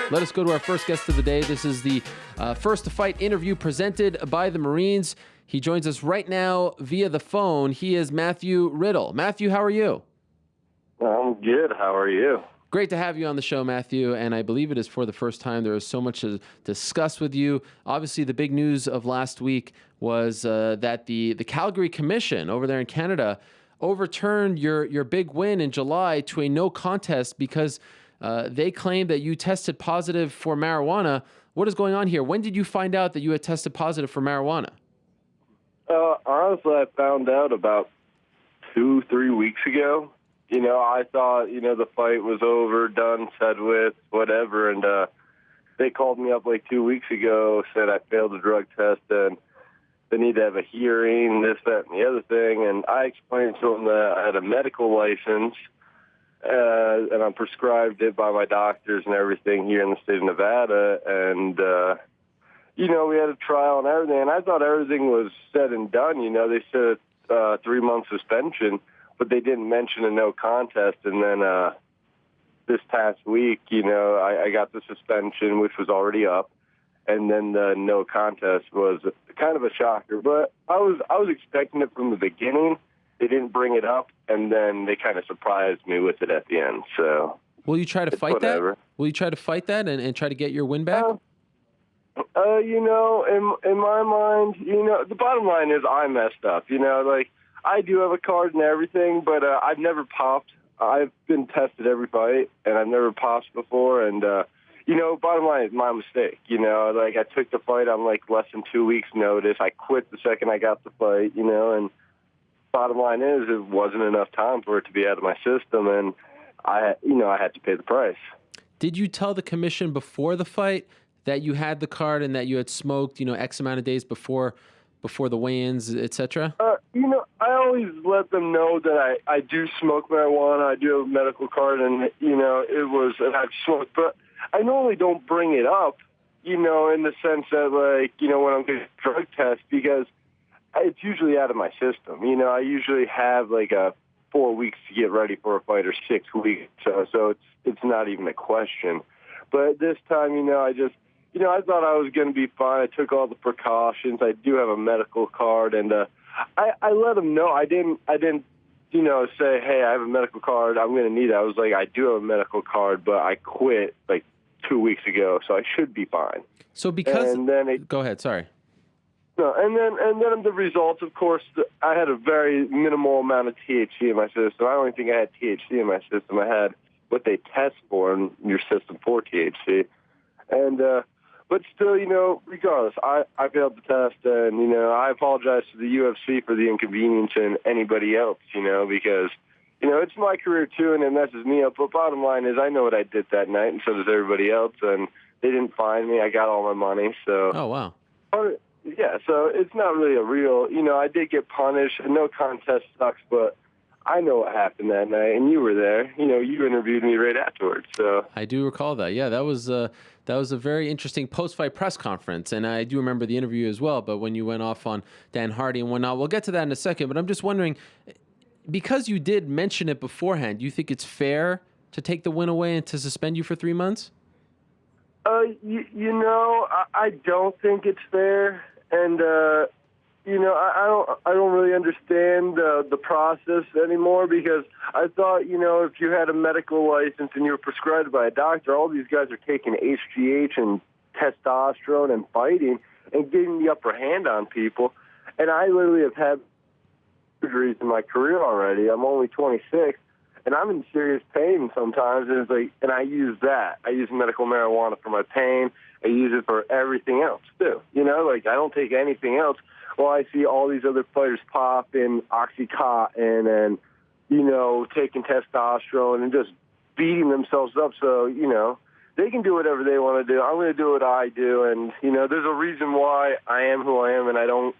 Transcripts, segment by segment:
Let us go to our first guest of the day. This is the First to Fight interview presented by the Marines. He joins us right now via the phone. He is Matthew Riddle. Matthew, how are you? I'm good. How are you? Great to have you on the show, Matthew, and I believe it is for the first time. There is so much to discuss with you. Obviously, the big news of last week was that the Calgary Commission over there in Canada overturned your big win in July to a no contest because they claimed that you tested positive for marijuana. What is going on here? When did you find out that you had tested positive for marijuana? Honestly, I found out about 2-3 weeks ago. I thought, the fight was over, done, said with, whatever, and they called me up like 2 weeks ago, said I failed the drug test, and they need to have a hearing, this, that, and the other thing, and I explained to them that I had a medical license, and I'm prescribed it by my doctors and everything here in the state of Nevada, and, we had a trial and everything, and I thought everything was said and done. They said 3-month suspension, but they didn't mention a no contest. And then this past week, I got the suspension, which was already up, and then the no contest was kind of a shocker. But I was expecting it from the beginning. They didn't bring it up, and then they kind of surprised me with it at the end. So will you try to fight whatever. that? Will you try to fight that and try to get your win back? In my mind, the bottom line is I messed up. I do have a card and everything, but I've never popped. I've been tested every fight, and I've never popped before. And, bottom line is my mistake. I took the fight on less than 2 weeks' notice. I quit the second I got the fight, and bottom line is it wasn't enough time for it to be out of my system, and I had to pay the price. Did you tell the commission before the fight that you had the card and that you had smoked, X amount of days before the weigh-ins, etc.? I always let them know that I do smoke marijuana. I do have a medical card, and and I've smoked, but I normally don't bring it up, in the sense that when I'm getting a drug test, because it's usually out of my system. I usually have 4 weeks to get ready for a fight or 6 weeks, so it's not even a question. But this time, I thought I was going to be fine. I took all the precautions. I do have a medical card, and I let them know. I didn't, say, hey, I have a medical card. I'm going to need it. I was like, I do have a medical card, but I quit 2 weeks ago, so I should be fine. So because go ahead. Sorry. No, and then the results, of course, I had a very minimal amount of THC in my system. I don't even think I had THC in my system. I had what they test for in your system for THC, and. But still, regardless, I failed the test, and, I apologize to the UFC for the inconvenience and anybody else, because, it's my career, too, and it messes me up. But bottom line is I know what I did that night, and so does everybody else, and they didn't find me. I got all my money, so. Oh, wow. Yeah, so it's not really a real, I did get punished. No contest sucks, but I know what happened that night, and you were there. You interviewed me right afterwards, so. I do recall that. Yeah, that was a very interesting post-fight press conference, and I do remember the interview as well, but when you went off on Dan Hardy and whatnot, we'll get to that in a second, but I'm just wondering, because you did mention it beforehand, do you think it's fair to take the win away and to suspend you for 3 months? I don't think it's fair, and, I don't really understand the process anymore, because I thought, if you had a medical license and you were prescribed by a doctor, all these guys are taking HGH and testosterone and fighting and getting the upper hand on people. And I literally have had surgeries in my career already. I'm only 26, and I'm in serious pain sometimes. And I use that. I use medical marijuana for my pain. I use it for everything else too. I don't take anything else. Well, I see all these other fighters popping Oxycontin and, taking testosterone and just beating themselves up. So, they can do whatever they want to do. I'm going to do what I do. And, there's a reason why I am who I am, and I don't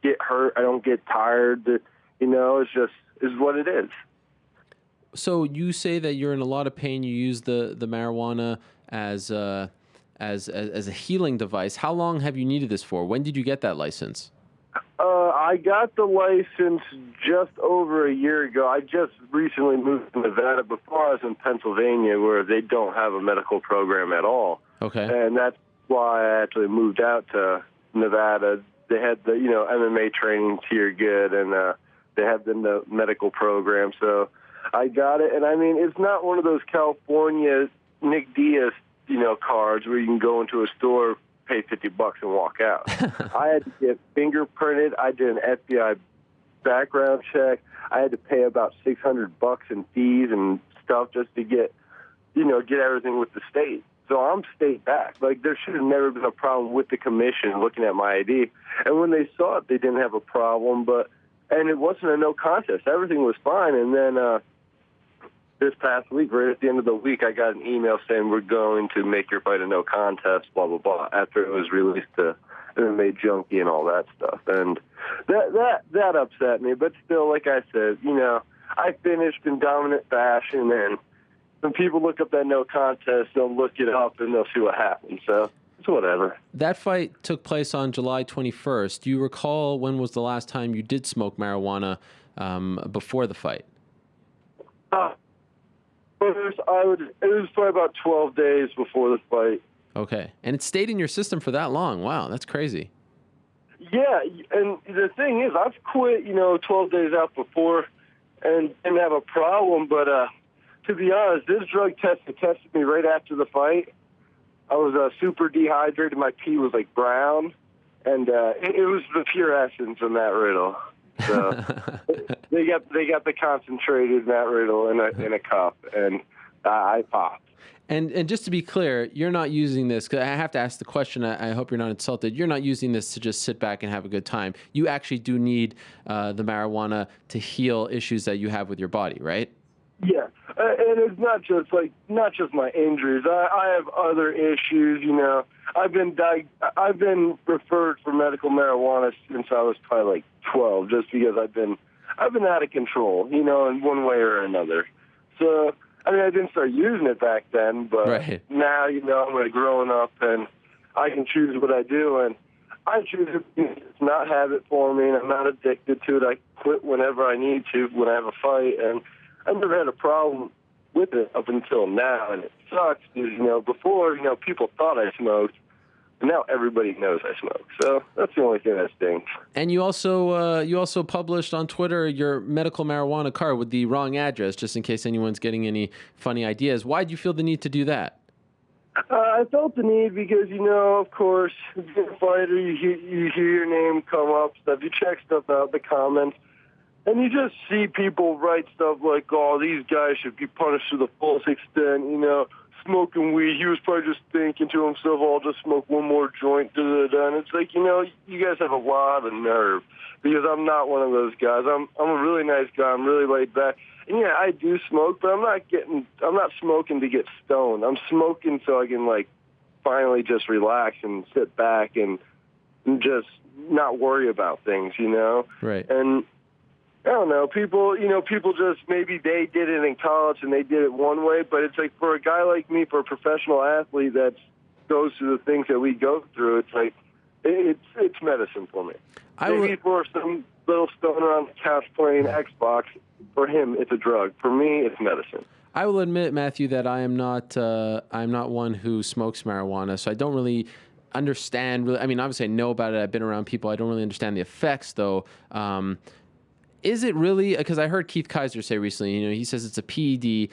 get hurt. I don't get tired. It's what it is. So you say that you're in a lot of pain. You use the marijuana as a healing device. How long have you needed this for? When did you get that license? I got the license just over a year ago. I just recently moved to Nevada. Before I was in Pennsylvania, where they don't have a medical program at all. Okay. And that's why I actually moved out to Nevada. They had the, MMA training tier good, and they had the medical program. So I got it. And, I mean, it's not one of those California Nick Diaz, cards where you can go into a store, pay $50 and walk out. I had to get fingerprinted. I did an FBI background check. I had to pay about $600 in fees and stuff just to get everything with the state. So I'm state back. Like, there should have never been a problem with the commission looking at my ID. And when they saw it, they didn't have a problem. And it wasn't a no contest. Everything was fine. And then this past week, right at the end of the week, I got an email saying we're going to make your fight a no contest, blah, blah, blah, after it was released to MMA Junkie and all that stuff. And that upset me. But still, like I said, I finished in dominant fashion, and when people look up that no contest, they'll look it up and they'll see what happened. So it's whatever. That fight took place on July 21st. Do you recall when was the last time you did smoke marijuana before the fight? It was probably about 12 days before the fight. Okay. And it stayed in your system for that long. Wow, that's crazy. Yeah, and the thing is, I've quit, 12 days out before and didn't have a problem. But to be honest, this drug tested me right after the fight. I was super dehydrated. My pee was like brown. And it was the pure essence in that Riddle. So they got the concentrated Matt Riddle in a cup, and I popped. And just to be clear, you're not using this, because I have to ask the question, I hope you're not insulted. You're not using this to just sit back and have a good time. You actually do need the marijuana to heal issues that you have with your body, right? Yeah, and it's not just my injuries. I have other issues. I've been referred for medical marijuana since I was probably like 12, just because I've been out of control, in one way or another. So I mean, I didn't start using it back then, but right. Now I'm growing up and I can choose what I do, and I choose it. It's not habit forming. I'm not addicted to it. I quit whenever I need to when I have a fight, and I've never had a problem with it up until now, and it sucks because, before, people thought I smoked, and now everybody knows I smoke. So that's the only thing that stinks. And you also published on Twitter your medical marijuana card with the wrong address, just in case anyone's getting any funny ideas. Why do you feel the need to do that? I felt the need because, of course, being a fighter, you hear your name come up, stuff. You check stuff out, the comments. And you just see people write stuff like, oh, these guys should be punished to the fullest extent, smoking weed. He was probably just thinking to himself, oh, I'll just smoke one more joint, da-da-da. And it's like, you guys have a lot of nerve, because I'm not one of those guys. I'm a really nice guy. I'm really laid back. And, yeah, I do smoke, but I'm not smoking to get stoned. I'm smoking so I can, finally just relax and sit back and just not worry about things, Right. And I don't know, people just, maybe they did it in college and they did it one way, but it's like for a guy like me, for a professional athlete that goes through the things that we go through, it's like, it's medicine for me. Maybe for some little stoner on the couch playing Xbox, for him, it's a drug. For me, it's medicine. I will admit, Matthew, that I'm not one who smokes marijuana, so I don't really understand. I mean, obviously I know about it. I've been around people. I don't really understand the effects, though. Is it really, because I heard Keith Kaiser say recently, he says it's a PED.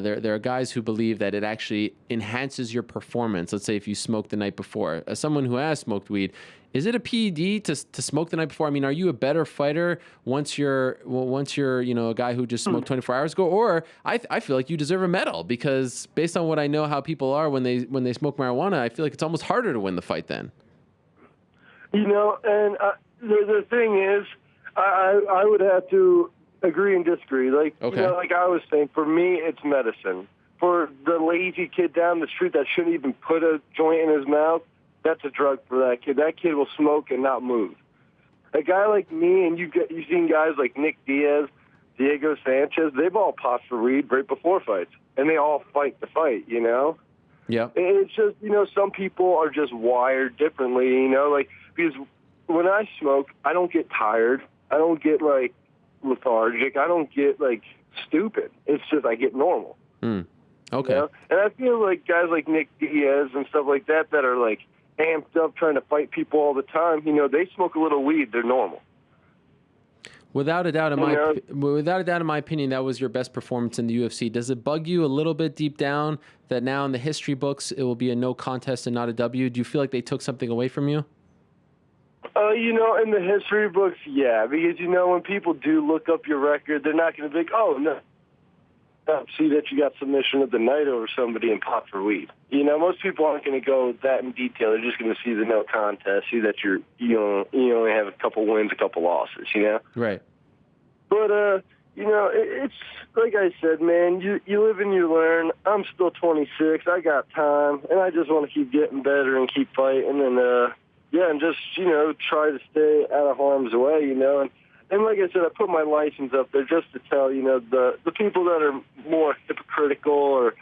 There are guys who believe that it actually enhances your performance. Let's say if you smoked the night before. As someone who has smoked weed, is it a PED to smoke the night before? I mean, are you a better fighter once you're a guy who just smoked 24 hours ago? Or I feel like you deserve a medal, because based on what I know how people are when they smoke marijuana, I feel like it's almost harder to win the fight then. And the thing is, I would have to agree and disagree. Like I was saying, for me, it's medicine. For the lazy kid down the street that shouldn't even put a joint in his mouth, that's a drug for that kid. That kid will smoke and not move. A guy like me, and you've seen guys like Nick Diaz, Diego Sanchez, they've all popped for weed right before fights, and they all fight the fight, Yeah. It's just, some people are just wired differently, because when I smoke, I don't get tired. I don't get, like, lethargic. I don't get, like, stupid. It's just I get normal. Okay. You know? And I feel like guys like Nick Diaz and stuff like that that are, like, amped up trying to fight people all the time, you know, they smoke a little weed. They're normal. Without a doubt, in my opinion, that was your best performance in the UFC. Does it bug you a little bit deep down that now in the history books it will be a no contest and not a W? Do you feel like they took something away from you? You know, in the history books, yeah, because, you know, when people do look up your record, they're not going to be like, oh, no, see that you got submission of the night over somebody and pop for weed. You know, most people aren't going to go that in detail. They're just going to see the no contest, see that you only have a couple wins, a couple losses, you know? Right. But, you know, it's like I said, man, you live and you learn. I'm still 26. I got time, and I just want to keep getting better and keep fighting and, and just, you know, try to stay out of harm's way, you know. And like I said, I put my license up there just to tell, you know, the people that are more hypocritical or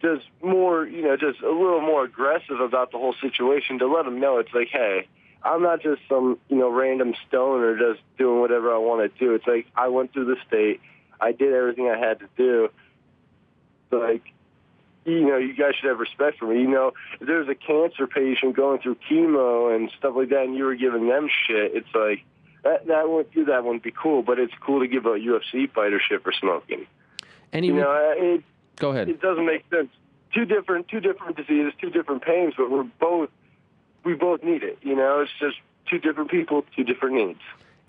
just more, you know, just a little more aggressive about the whole situation, to let them know it's like, hey, I'm not just some, you know, random stoner just doing whatever I want to do. It's like I went through the state. I did everything I had to do. Like, you know, you guys should have respect for me. You know, if there's a cancer patient going through chemo and stuff like that and you were giving them shit, it's like, that wouldn't be cool, but it's cool to give a UFC fighter shit for smoking. Go ahead. It doesn't make sense. Two different diseases, two different pains, but we both need it. You know, it's just two different people, two different needs.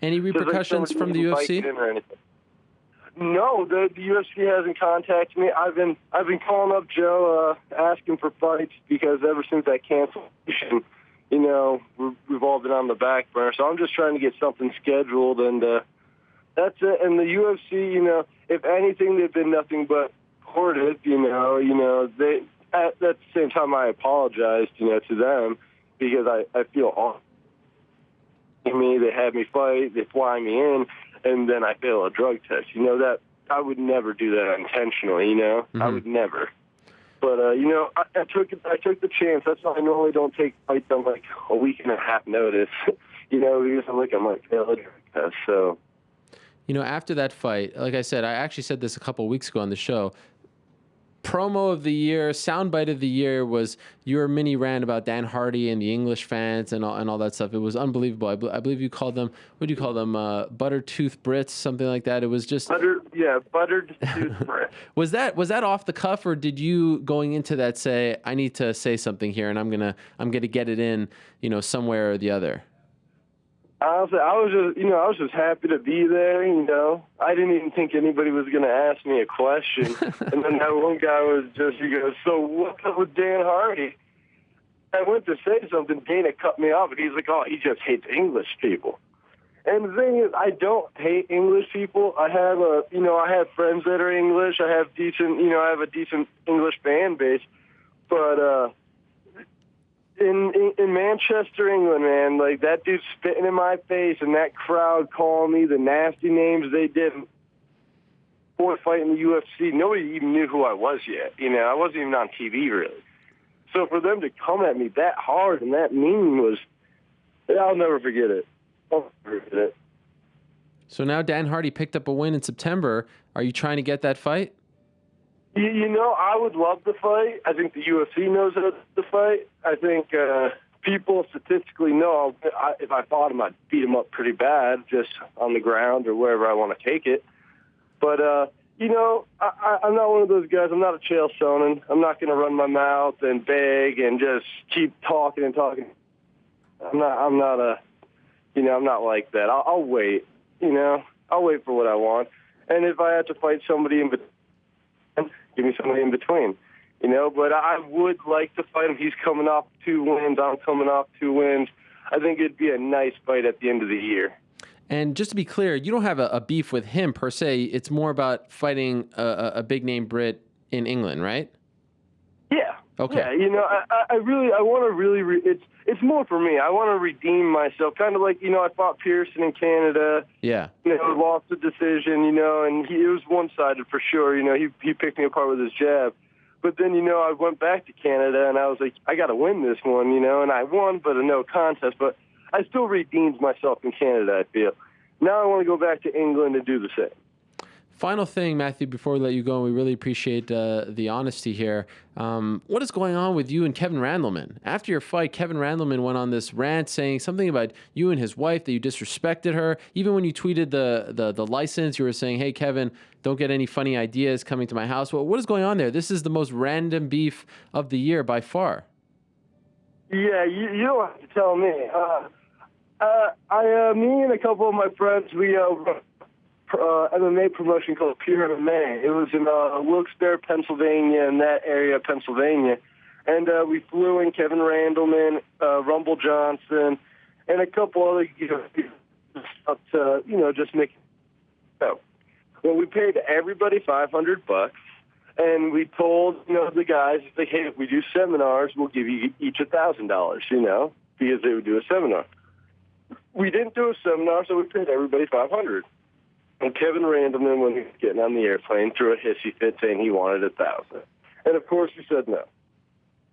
Any repercussions from the UFC? No, the UFC hasn't contacted me. I've been calling up Joe, asking for fights because ever since that cancellation, you know, we've all been on the back burner. So I'm just trying to get something scheduled, and that's it. And the UFC, you know, if anything, they've been nothing but supportive. You know, they at the same time I apologized, you know, to them because I feel awful. They had me fight, they fly me in, and then I fail a drug test. You know, that I would never do that intentionally, you know? I would never. But, you know, I took the chance. That's why I normally don't take fights on, like, a week and a half notice, you know, because I might fail a drug test, so. You know, after that fight, like I said, I actually said this a couple of weeks ago on the show, promo of the year, soundbite of the year was your mini rant about Dan Hardy and the English fans and all that stuff. It was unbelievable. I believe you called them, what do you call them? Buttered tooth Brits, something like that. It was just buttered tooth Brits. Was that off the cuff, or did you going into that say, I need to say something here and I'm gonna get it in, you know, somewhere or the other? Honestly, I was just happy to be there, you know. I didn't even think anybody was going to ask me a question. And then that one guy he goes, so what's up with Dan Hardy? I went to say something, Dana cut me off, and he's like, oh, he just hates English people. And the thing is, I don't hate English people. I have I have friends that are English. I have a decent English fan base. But, in Manchester, England, man, like that dude spitting in my face and that crowd calling me the nasty names they did before fighting the UFC, nobody even knew who I was yet. You know, I wasn't even on TV really. So for them to come at me that hard and that mean I'll never forget it. I'll never forget it. So now Dan Hardy picked up a win in September. Are you trying to get that fight? You know, I would love the fight. I think the UFC knows the fight. I think people statistically know if I fought him, I'd beat him up pretty bad just on the ground or wherever I want to take it. But, you know, I'm not one of those guys. I'm not a chael sonnen. I'm not going to run my mouth and beg and just keep talking and talking. I'm not like that. I'll wait, you know. I'll wait for what I want. And if I have to fight somebody in between, give me somebody in between, you know. But I would like to fight him. He's coming off 2 wins. I'm coming off 2 wins. I think it'd be a nice fight at the end of the year. And just to be clear, you don't have a beef with him per se. It's more about fighting a big-name Brit in England, right? Yeah. Okay. Yeah, you know, I want to it's more for me. I want to redeem myself. Kind of like, you know, I fought Pearson in Canada. Yeah. You know, lost the decision, you know, and it was one-sided for sure. You know, he picked me apart with his jab. But then, you know, I went back to Canada, and I was like, I got to win this one, you know, and I won, but a no contest. But I still redeemed myself in Canada, I feel. Now I want to go back to England and do the same. Final thing, Matthew, before we let you go, and we really appreciate the honesty here. What is going on with you and Kevin Randleman? After your fight, Kevin Randleman went on this rant saying something about you and his wife, that you disrespected her. Even when you tweeted the license, you were saying, hey, Kevin, don't get any funny ideas coming to my house. Well, what is going on there? This is the most random beef of the year by far. Yeah, you don't have to tell me. Me and a couple of my friends, we MMA promotion called Pure MMA. It was in Wilkes-Barre, Pennsylvania, in that area of Pennsylvania. And we flew in Kevin Randleman, Rumble Johnson, and a couple other stuff to, just make it. Well, we paid everybody $500, and we told, the guys, like, hey, if we do seminars, we'll give you each $1,000, because they would do a seminar. We didn't do a seminar, so we paid everybody $500. And Kevin Randleman, when he was getting on the airplane, threw a hissy fit saying he wanted $1,000. And, of course, we said no.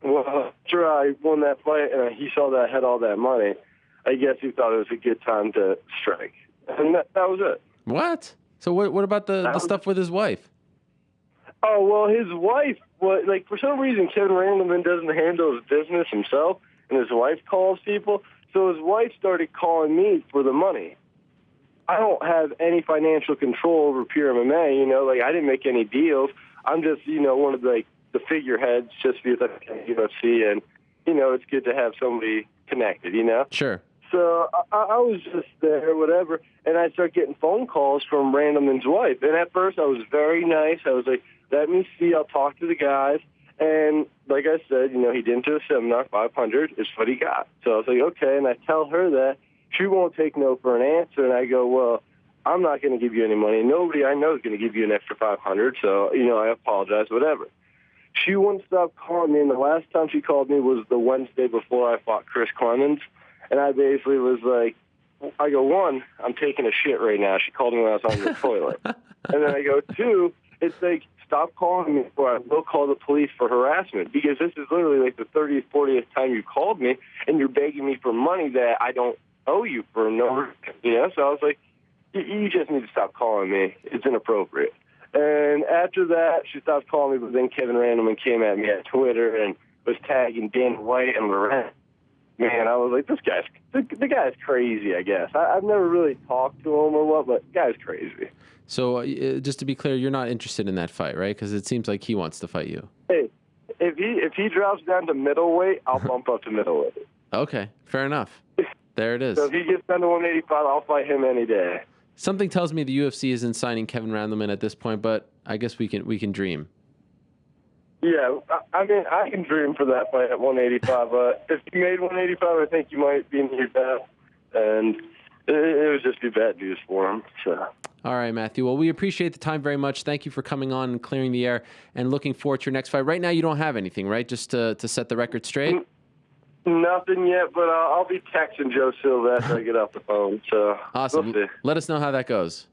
Well, after I won that fight and he saw that I had all that money, I guess he thought it was a good time to strike. And that was it. What? So what about the stuff with his wife? Oh, well, his wife, for some reason, Kevin Randleman doesn't handle his business himself, and his wife calls people. So his wife started calling me for the money. I don't have any financial control over Pure MMA, I didn't make any deals. I'm just, one of the figureheads just because I'm in UFC, and, it's good to have somebody connected, Sure. So I was just there, whatever, and I started getting phone calls from Randleman's wife. And at first I was very nice. I was like, let me see, I'll talk to the guys. And like I said, he didn't do a seminar, 500 is what he got. So I was like, okay, and I tell her that. She won't take no for an answer, and I go, well, I'm not going to give you any money. Nobody I know is going to give you an extra 500, so, I apologize, whatever. She wouldn't stop calling me, and the last time she called me was the Wednesday before I fought Chris Clemens, and I basically was like, I go, one, I'm taking a shit right now. She called me when I was on the toilet. And then I go, two, it's like, stop calling me or I will call the police for harassment, because this is literally like the 30th, 40th time you called me, and you're begging me for money that I don't owe you for no reason, So I was like, you just need to stop calling me. It's inappropriate. And after that, she stopped calling me, but then Kevin Randleman came at me at Twitter and was tagging Dan White and Loren. Man, I was like, the guy's crazy, I guess. I've never really talked to him or what, but the guy's crazy. So just to be clear, you're not interested in that fight, right? Because it seems like he wants to fight you. Hey, if he drops down to middleweight, I'll bump up to middleweight. Okay, fair enough. There it is. So if he gets down to 185, I'll fight him any day. Something tells me the UFC isn't signing Kevin Randleman at this point, but I guess we can dream. Yeah, I mean, I can dream for that fight at 185. If you made 185, I think you might be in your best, and it would just be bad news for him. So. All right, Matthew. Well, we appreciate the time very much. Thank you for coming on and clearing the air, and looking forward to your next fight. Right now, you don't have anything, right? Just to set the record straight? Nothing yet, but I'll be texting Joe Silva after I get off the phone. So awesome. We'll see. Let us know how that goes.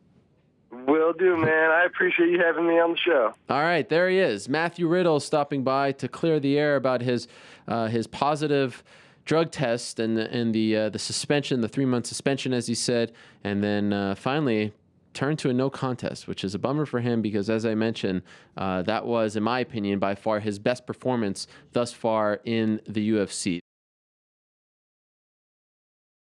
Will do, man. I appreciate you having me on the show. All right, there he is, Matthew Riddle, stopping by to clear the air about his positive drug test and the suspension, the 3-month suspension, as he said, and then finally turned to a no contest, which is a bummer for him because, as I mentioned, that was, in my opinion, by far his best performance thus far in the UFC.